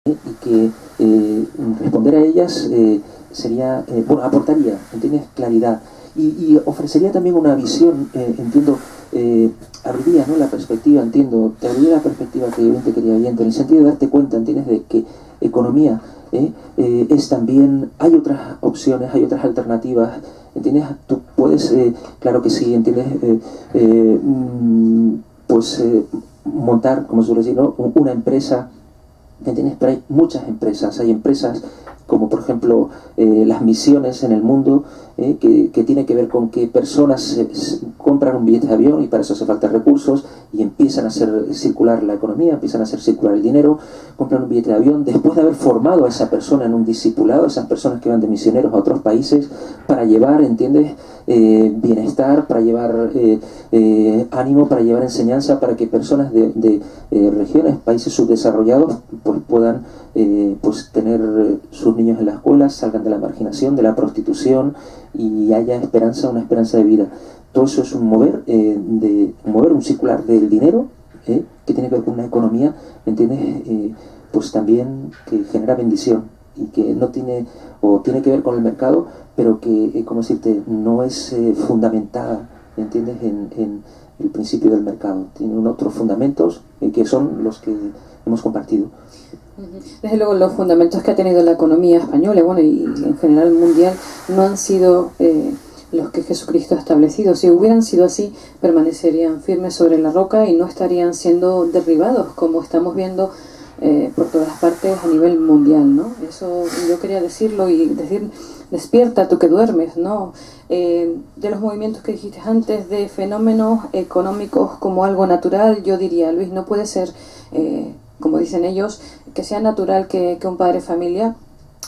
y que responder a ellas sería, bueno, aportaría, ¿entiendes?, claridad y ofrecería también una visión, entiendo, abriría, ¿no?, la perspectiva, entiendo, te abriría la perspectiva que yo te quería viendo, en el sentido de darte cuenta, ¿entiendes?, de que economía es también, hay otras opciones, hay otras alternativas, ¿entiendes? Tú puedes, claro que sí, ¿entiendes?, pues montar, como suele decir, ¿no?, una empresa, ¿entiendes? Pero hay muchas empresas, hay empresas como por ejemplo las misiones en el mundo, que tiene que ver con que personas compran un billete de avión y para eso hace falta recursos y empiezan a hacer circular la economía, empiezan a hacer circular el dinero, compran un billete de avión después de haber formado a esa persona en un discipulado, esas personas que van de misioneros a otros países para llevar, ¿entiendes?, bienestar, para llevar ánimo, para llevar enseñanza, para que personas de regiones, países subdesarrollados pues puedan pues tener sus niños en la escuela, salgan de la marginación, de la prostitución y haya esperanza, una esperanza de vida. Todo eso es un mover, mover un circular del dinero, que tiene que ver con una economía, ¿entiendes?, pues también que genera bendición y que no tiene, o tiene que ver con el mercado, pero que, ¿cómo decirte?, no es fundamentada, ¿entiendes?, en el principio del mercado. Tiene otros fundamentos que son los que hemos compartido. Desde luego los fundamentos que ha tenido la economía española, bueno, y en general mundial, no han sido los que Jesucristo ha establecido. Si hubieran sido así, permanecerían firmes sobre la roca y no estarían siendo derribados, como estamos viendo por todas partes a nivel mundial, ¿no? Eso yo quería decirlo y decir, despierta tú que duermes, ¿no? De los movimientos que dijiste antes, de fenómenos económicos como algo natural, yo diría, Luis, no puede ser, como dicen ellos, que sea natural que un padre de familia,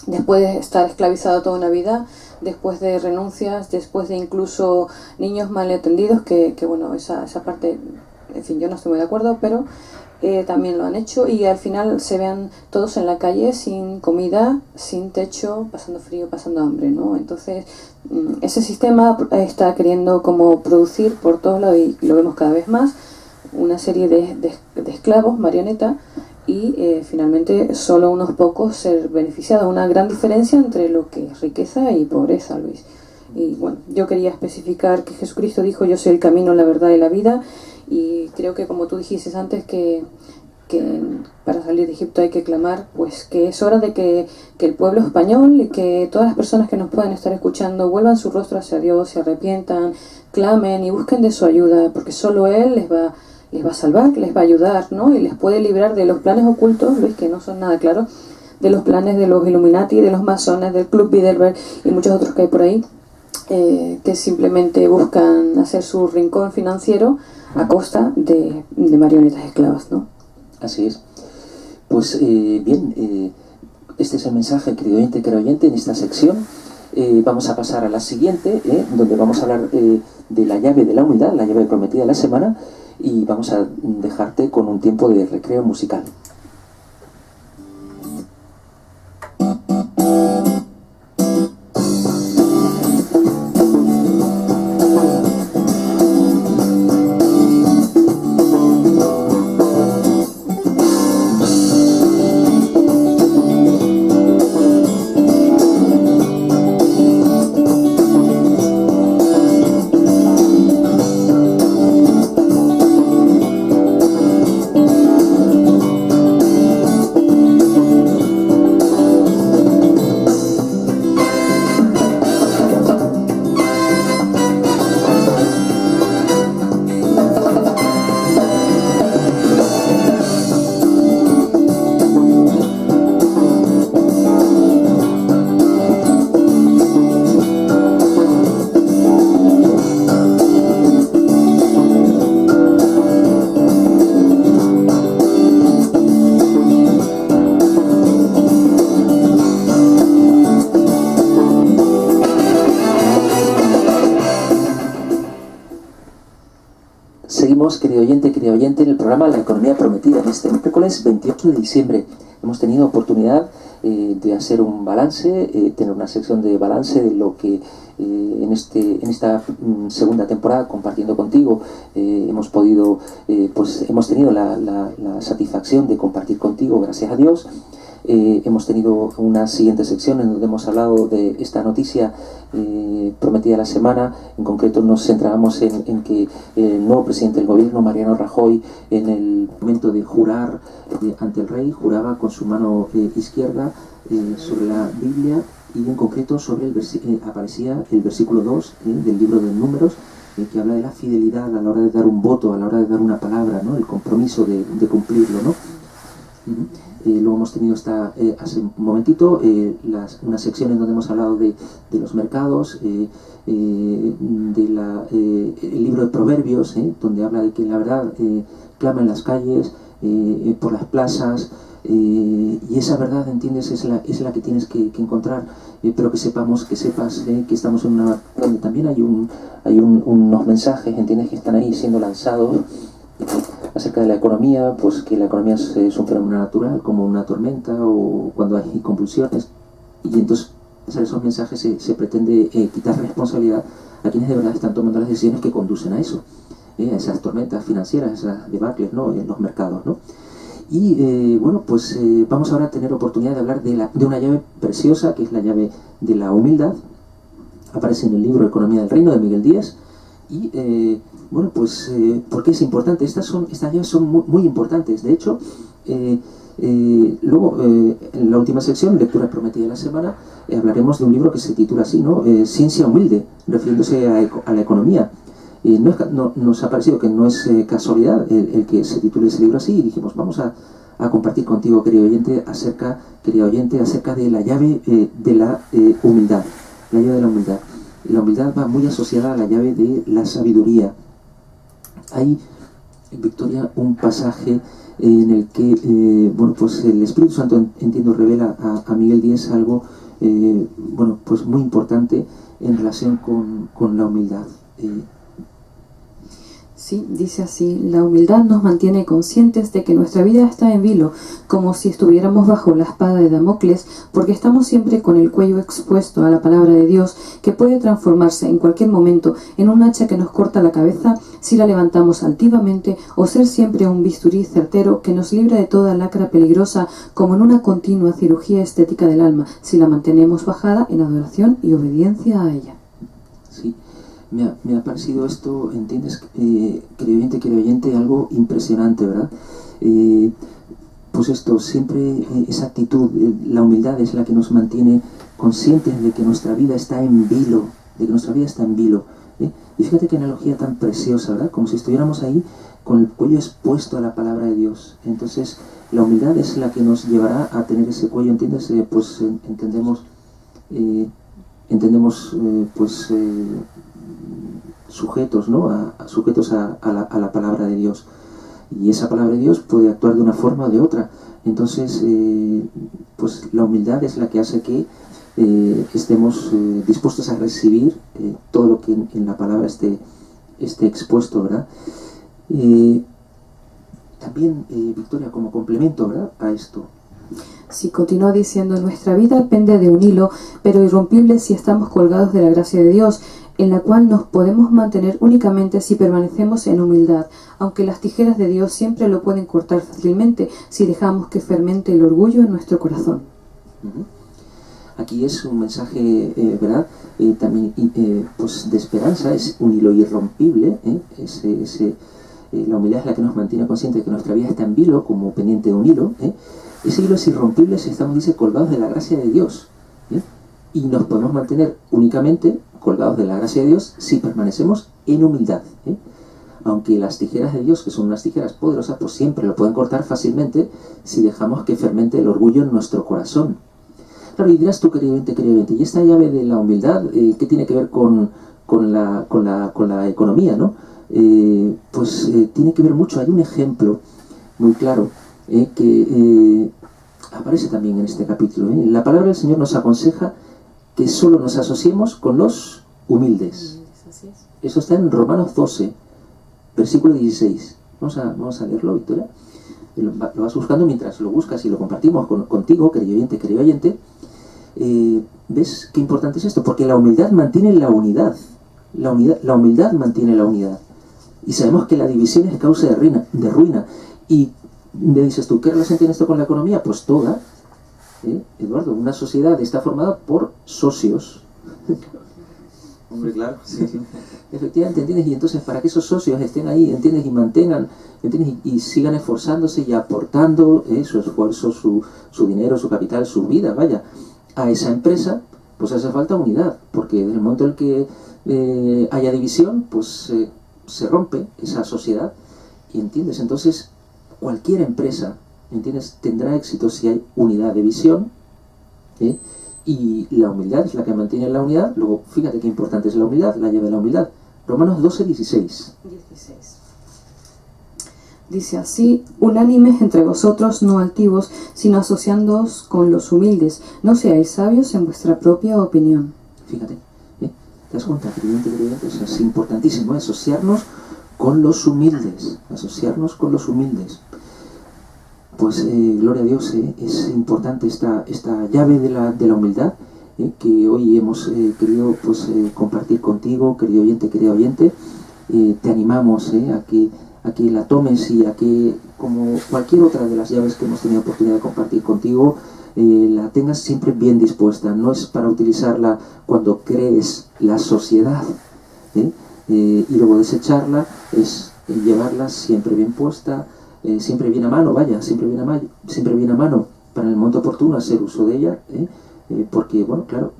después de estar esclavizado toda una vida, después de renuncias, después de incluso niños mal atendidos, que bueno, esa parte, en fin, yo no estoy muy de acuerdo, pero también lo han hecho, y al final se vean todos en la calle sin comida, sin techo, pasando frío, pasando hambre, ¿no? Entonces ese sistema está queriendo como producir por todos lados, y lo vemos cada vez más, una serie de esclavos, marioneta, y finalmente solo unos pocos ser beneficiados. Una gran diferencia entre lo que es riqueza y pobreza, Luis. Y bueno, yo quería especificar que Jesucristo dijo: yo soy el camino, la verdad y la vida, y creo que, como tú dijiste antes, que para salir de Egipto hay que clamar, pues que es hora de que el pueblo español y que todas las personas que nos puedan estar escuchando vuelvan su rostro hacia Dios, se arrepientan, clamen y busquen de su ayuda, porque solo Él les va a salvar, les va a ayudar, ¿no? Y les puede librar de los planes ocultos, Luis, que no son nada claros, de los planes de los Illuminati, de los masones, del Club Bilderberg y muchos otros que hay por ahí, que simplemente buscan hacer su rincón financiero a costa de marionetas esclavas, ¿no? Así es. Pues bien, este es el mensaje, querido oyente, en esta sección. Vamos a pasar a la siguiente, donde vamos a hablar de la llave de la humildad, la llave prometida de la semana, y vamos a dejarte con un tiempo de recreo musical. Querido oyente, en el programa La Economía Prometida, en este miércoles 28 de diciembre. Hemos tenido oportunidad de hacer un balance, tener una sección de balance de lo que en esta segunda temporada, compartiendo contigo, hemos podido, pues hemos tenido la satisfacción de compartir contigo, gracias a Dios. hemos tenido una siguiente sección en donde hemos hablado de esta noticia prometida la semana. En concreto nos centrábamos en que el nuevo presidente del gobierno, Mariano Rajoy, en el momento de jurar ante el rey, juraba con su mano izquierda sobre la Biblia, y en concreto sobre aparecía el versículo 2 del libro de Números, que habla de la fidelidad a la hora de dar un voto, a la hora de dar una palabra, ¿no? El compromiso de cumplirlo, ¿no? Luego hemos tenido hace un momentito una sección en donde hemos hablado de los mercados, el libro de Proverbios, donde habla de que la verdad clama en las calles, por las plazas, y esa verdad, ¿entiendes?, es la que tienes que encontrar, pero que sepas que estamos en una donde también hay unos mensajes, ¿entiendes?, que están ahí siendo lanzados acerca de la economía, pues que la economía es un fenómeno natural, como una tormenta o cuando hay convulsiones, y entonces esos mensajes se pretende quitar responsabilidad a quienes de verdad están tomando las decisiones que conducen a eso, a esas tormentas financieras, esas debacles, ¿no?, en los mercados, ¿no? Y bueno, pues vamos ahora a tener oportunidad de hablar de una llave preciosa, que es la llave de la humildad. Aparece en el libro Economía del Reino de Miguel Díaz. Y bueno, pues ¿por qué es importante? Estas llaves son muy importantes. De hecho, luego en la última sección, lectura prometida de la semana, hablaremos de un libro que se titula así, ¿no? Ciencia humilde, refiriéndose a la economía. Nos ha parecido que no es casualidad el que se titule ese libro así, y dijimos, vamos a compartir contigo, querido oyente, acerca de la llave de la humildad. La llave de la humildad. La humildad va muy asociada a la llave de la sabiduría. Hay, Victoria, un pasaje en el que bueno, pues el Espíritu Santo, entiendo, revela a Miguel Díaz algo bueno, pues muy importante en relación con la humildad. Sí, dice así: la humildad nos mantiene conscientes de que nuestra vida está en vilo, como si estuviéramos bajo la espada de Damocles, porque estamos siempre con el cuello expuesto a la palabra de Dios, que puede transformarse en cualquier momento en un hacha que nos corta la cabeza si la levantamos altivamente, o ser siempre un bisturí certero que nos libra de toda lacra peligrosa, como en una continua cirugía estética del alma, si la mantenemos bajada en adoración y obediencia a ella. Sí. Me ha parecido esto, ¿entiendes? Querido oyente, algo impresionante, ¿verdad? Pues esto, siempre esa actitud, la humildad es la que nos mantiene conscientes de que nuestra vida está en vilo, Y fíjate qué analogía tan preciosa, ¿verdad? Como si estuviéramos ahí con el cuello expuesto a la palabra de Dios. Entonces, la humildad es la que nos llevará a tener ese cuello, ¿entiendes? Pues entendemos pues sujetos, ¿no? Sujetos a la palabra de Dios, y esa palabra de Dios puede actuar de una forma o de otra. Entonces pues la humildad es la que hace que estemos dispuestos a recibir todo lo que en la palabra esté expuesto, ¿verdad? También, Victoria, como complemento, ¿verdad?, a esto, Sí, continúa diciendo: nuestra vida pende de un hilo, pero irrompible si estamos colgados de la gracia de Dios, en la cual nos podemos mantener únicamente si permanecemos en humildad, aunque las tijeras de Dios siempre lo pueden cortar fácilmente si dejamos que fermente el orgullo en nuestro corazón. Aquí es un mensaje, ¿verdad?, también pues de esperanza. Es un hilo irrompible, la humildad es la que nos mantiene conscientes de que nuestra vida está en vilo, como pendiente de un hilo. Ese hilo es irrompible si estamos, dice, colgados de la gracia de Dios, y nos podemos mantener únicamente colgados de la gracia de Dios si permanecemos en humildad, aunque las tijeras de Dios, que son unas tijeras poderosas, pues siempre lo pueden cortar fácilmente si dejamos que fermente el orgullo en nuestro corazón. Claro, y dirás tú, querido oyente, ¿y esta llave de la humildad qué tiene que ver con la economía, ¿no? Pues tiene que ver mucho. Hay un ejemplo muy claro que aparece también en este capítulo. La palabra del Señor nos aconseja que solo nos asociemos con los humildes. Eso está en Romanos 12, versículo 16. Vamos a leerlo, Victoria. Lo vas buscando mientras lo buscas y lo compartimos contigo, querido oyente. ¿Ves qué importante es esto? Porque la humildad mantiene la unidad. La humildad mantiene la unidad. Y sabemos que la división es causa de ruina. Y me dices tú, ¿qué relación tiene esto con la economía? Pues toda. Eduardo, una sociedad está formada por socios. Hombre, claro, sí, sí. Efectivamente, ¿entiendes? Y entonces para que esos socios estén ahí, ¿entiendes? Y mantengan, ¿entiendes? Y sigan esforzándose y aportando su esfuerzo, su dinero, su capital, su vida, vaya, a esa empresa, pues hace falta unidad, porque desde el momento en que haya división, pues se rompe esa sociedad, y ¿entiendes? Entonces, cualquier empresa, ¿entiendes?, tendrá éxito si hay unidad de visión, y la humildad es la que mantiene la unidad. Luego, fíjate qué importante es la humildad, la llave de la humildad. Romanos 12:16. Dice así: unánimes entre vosotros, no altivos, sino asociándoos con los humildes. No seáis sabios en vuestra propia opinión. Fíjate, ¿te das cuenta, creyente? O sea, es importantísimo asociarnos con los humildes, asociarnos con los humildes. Pues gloria a Dios, es importante esta llave de la humildad, que hoy hemos querido pues compartir contigo, querido oyente, querida oyente. Te animamos a que la tomes y a que, como cualquier otra de las llaves que hemos tenido oportunidad de compartir contigo, la tengas siempre bien dispuesta. No es para utilizarla cuando crees la sociedad, y luego desecharla, es llevarla siempre bien puesta, siempre bien a mano, vaya, siempre bien a mano para el momento oportuno hacer uso de ella, porque, bueno, claro,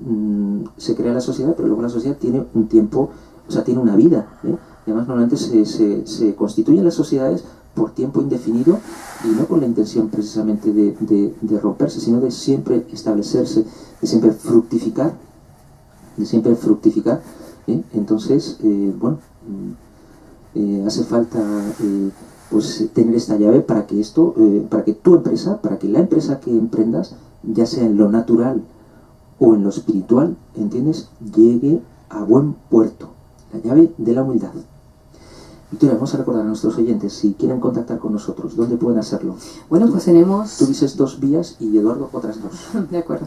se crea la sociedad, pero luego la sociedad tiene un tiempo, o sea, tiene una vida, y además normalmente se constituyen las sociedades por tiempo indefinido, y no con la intención precisamente de romperse, sino de siempre establecerse, de siempre fructificar, entonces, bueno, hace falta pues tener esta llave para que para que tu empresa, para que la empresa que emprendas, ya sea en lo natural o en lo espiritual, ¿entiendes?, llegue a buen puerto. La llave de la humildad. Victoria, vamos a recordar a nuestros oyentes, si quieren contactar con nosotros, ¿dónde pueden hacerlo? Bueno, pues tenemos... Tú dices 2 vías y Eduardo otras 2. De acuerdo.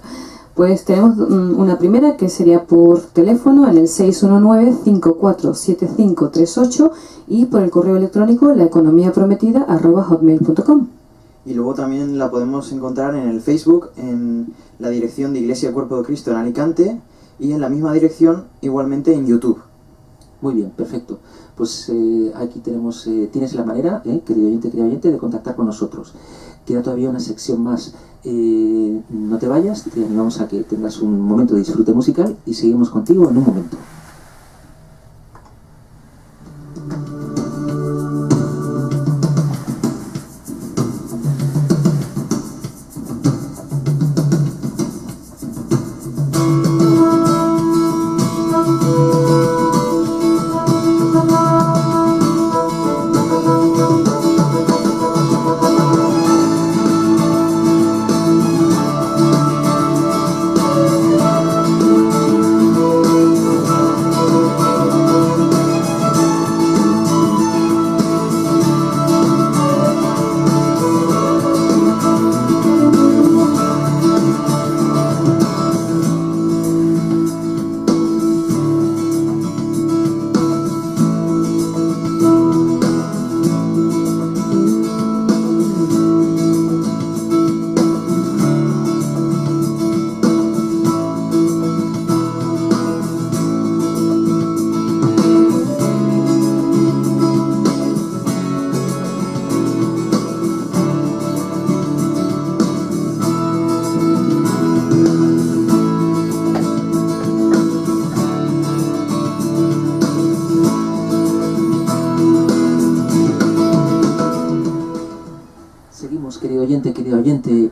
Pues tenemos una primera que sería por teléfono en el 619-547538 y por el correo electrónico laeconomiaprometida@hotmail.com. Y luego también la podemos encontrar en el Facebook, en la dirección de Iglesia Cuerpo de Cristo en Alicante, y en la misma dirección igualmente en YouTube. Muy bien, perfecto. Pues aquí tienes la manera, querido oyente, de contactar con nosotros. Queda todavía una sección más. No te vayas, te animamos a que tengas un momento de disfrute musical y seguimos contigo en un momento. Querido oyente,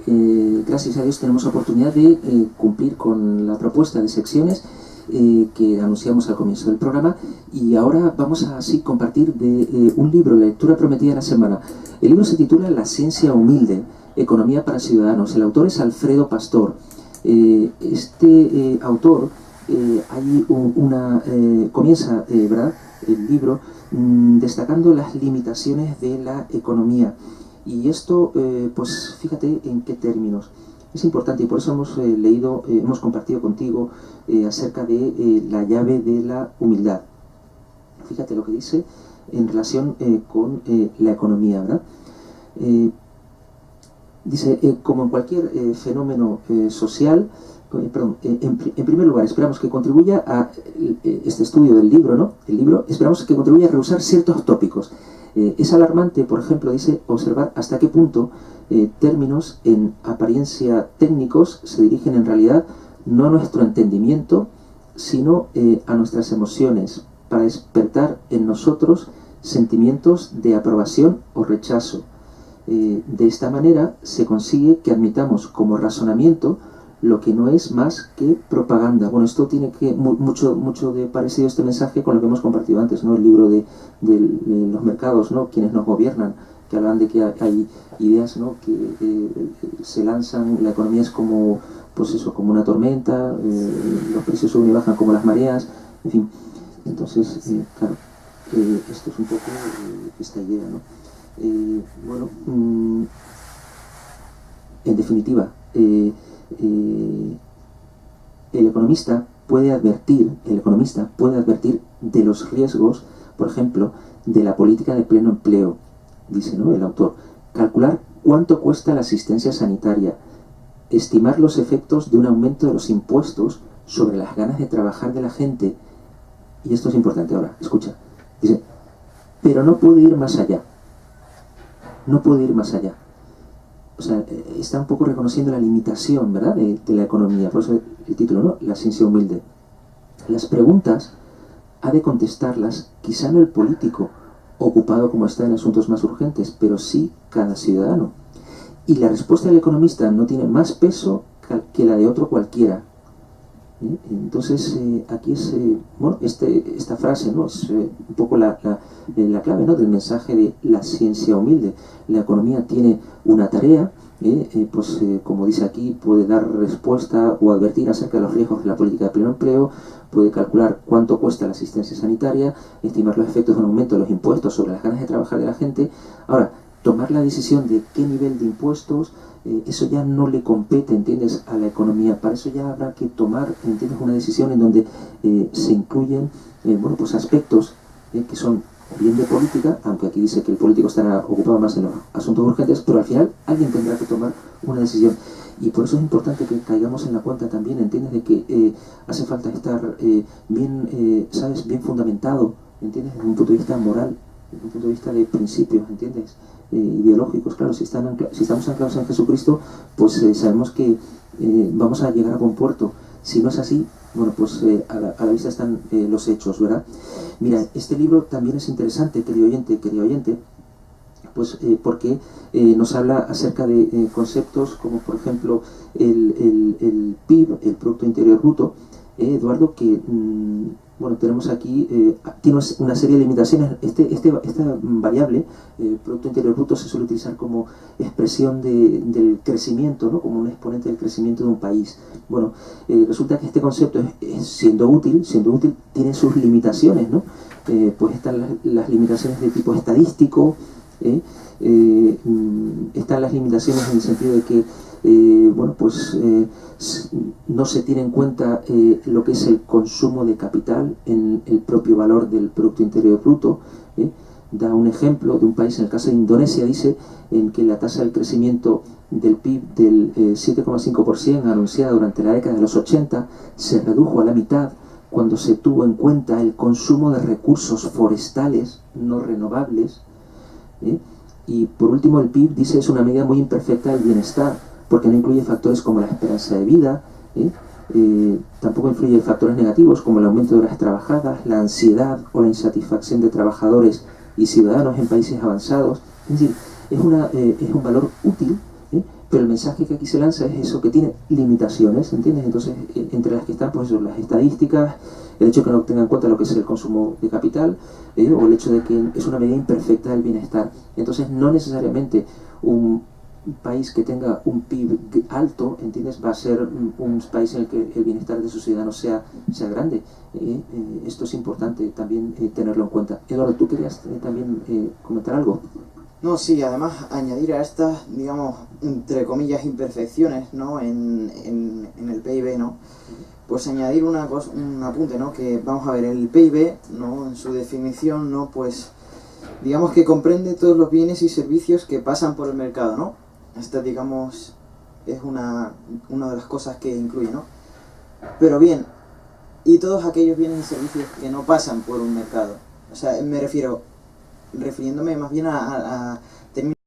gracias a Dios tenemos oportunidad de cumplir con la propuesta de secciones que anunciamos al comienzo del programa, y ahora vamos a así compartir de un libro, la lectura prometida de la semana. El libro se titula La ciencia humilde, economía para ciudadanos. El autor es Alfredo Pastor. Este autor comienza, ¿verdad?, el libro destacando las limitaciones de la economía. Y esto, pues fíjate en qué términos. Es importante, y por eso hemos compartido contigo acerca de la llave de la humildad. Fíjate lo que dice en relación con la economía, ¿verdad? Dice, como en cualquier fenómeno social, en primer lugar, esperamos que contribuya a este estudio del libro, ¿no? El libro, esperamos que contribuya a rehusar ciertos tópicos. Es alarmante, por ejemplo, dice, observar hasta qué punto términos en apariencia técnicos se dirigen en realidad no a nuestro entendimiento, sino a nuestras emociones, para despertar en nosotros sentimientos de aprobación o rechazo. De esta manera se consigue que admitamos como razonamiento lo que no es más que propaganda. Bueno, esto tiene que mucho de parecido este mensaje con lo que hemos compartido antes, ¿no? El libro de los mercados, ¿no? Quienes nos gobiernan, que hablan de que hay ideas, ¿no? Que se lanzan, la economía es como, pues eso, como una tormenta, los precios suben y bajan como las mareas, en fin. Entonces, claro, esto es un poco esta idea, ¿no? Bueno, en definitiva, el economista puede advertir de los riesgos, por ejemplo, de la política de pleno empleo, dice, ¿no?, el autor. Calcular cuánto cuesta la asistencia sanitaria, estimar los efectos de un aumento de los impuestos sobre las ganas de trabajar de la gente. Y esto es importante ahora, escucha. Dice, pero no puede ir más allá. No puede ir más allá. O sea, está un poco reconociendo la limitación, ¿verdad?, de la economía. Por eso el título, ¿no?, La ciencia humilde. Las preguntas ha de contestarlas quizá no el político, ocupado como está en asuntos más urgentes, pero sí cada ciudadano. Y la respuesta del economista no tiene más peso que la de otro cualquiera. Entonces, aquí es, bueno, esta frase, ¿no?, es un poco la clave, ¿no?, del mensaje de la ciencia humilde. La economía tiene una tarea, pues como dice aquí, puede dar respuesta o advertir acerca de los riesgos de la política de pleno empleo, puede calcular cuánto cuesta la asistencia sanitaria, estimar los efectos de un aumento de los impuestos sobre las ganas de trabajar de la gente. Ahora, tomar la decisión de qué nivel de impuestos, eso ya no le compete, ¿entiendes?, a la economía. Para eso ya habrá que tomar, ¿entiendes?, una decisión en donde se incluyen, bueno, pues aspectos que son bien de política, aunque aquí dice que el político estará ocupado más en los asuntos urgentes, pero al final alguien tendrá que tomar una decisión. Y por eso es importante que caigamos en la cuenta también, ¿entiendes?, de que hace falta estar bien, ¿sabes?, bien fundamentado, ¿entiendes?, desde un punto de vista moral, desde un punto de vista de principios, ¿entiendes?, ideológicos. Claro, si estamos anclados en Jesucristo, pues sabemos que vamos a llegar a buen puerto. Si no es así, bueno, pues a la vista están los hechos, ¿verdad? Mira, este libro también es interesante, querido oyente, pues porque nos habla acerca de conceptos como, por ejemplo, el PIB, el Producto Interior Bruto, Eduardo, que bueno, tenemos aquí, tiene una serie de limitaciones. Esta variable, el Producto Interior Bruto, se suele utilizar como expresión del crecimiento, ¿no?, como un exponente del crecimiento de un país. Bueno, resulta que este concepto, siendo útil, tiene sus limitaciones, ¿no? Pues están las limitaciones de tipo estadístico, están las limitaciones en el sentido de que bueno, pues no se tiene en cuenta lo que es el consumo de capital en el propio valor del Producto Interior Bruto. Da un ejemplo de un país, en el caso de Indonesia, dice, en que la tasa de crecimiento del PIB del 7,5% anunciada durante la década de los 80 se redujo a la mitad cuando se tuvo en cuenta el consumo de recursos forestales no renovables. Y por último, el PIB, dice, es una medida muy imperfecta del bienestar, porque no incluye factores como la esperanza de vida, tampoco influye factores negativos como el aumento de horas trabajadas, la ansiedad o la insatisfacción de trabajadores y ciudadanos en países avanzados. Es decir, es un valor útil, pero el mensaje que aquí se lanza es eso, que tiene limitaciones, ¿entiendes? Entonces, entre las que están, pues eso, las estadísticas, el hecho de que no tengan en cuenta lo que es el consumo de capital, o el hecho de que es una medida imperfecta del bienestar. Entonces, no necesariamente un país que tenga un PIB alto, ¿entiendes?, va a ser un país en el que el bienestar de sus ciudadanos sea grande. Esto es importante también tenerlo en cuenta. Eduardo, ¿tú querías también comentar algo? No, sí, además añadir a estas, digamos, entre comillas, imperfecciones, ¿no?, en el PIB, ¿no?, pues añadir un apunte, ¿no?, que vamos a ver, el PIB, ¿no?, en su definición, ¿no?, pues digamos que comprende todos los bienes y servicios que pasan por el mercado, ¿no? Esta, digamos, es una de las cosas que incluye, ¿no? Pero bien, y todos aquellos bienes y servicios que no pasan por un mercado. O sea, me refiero, refiriéndome más bien a términos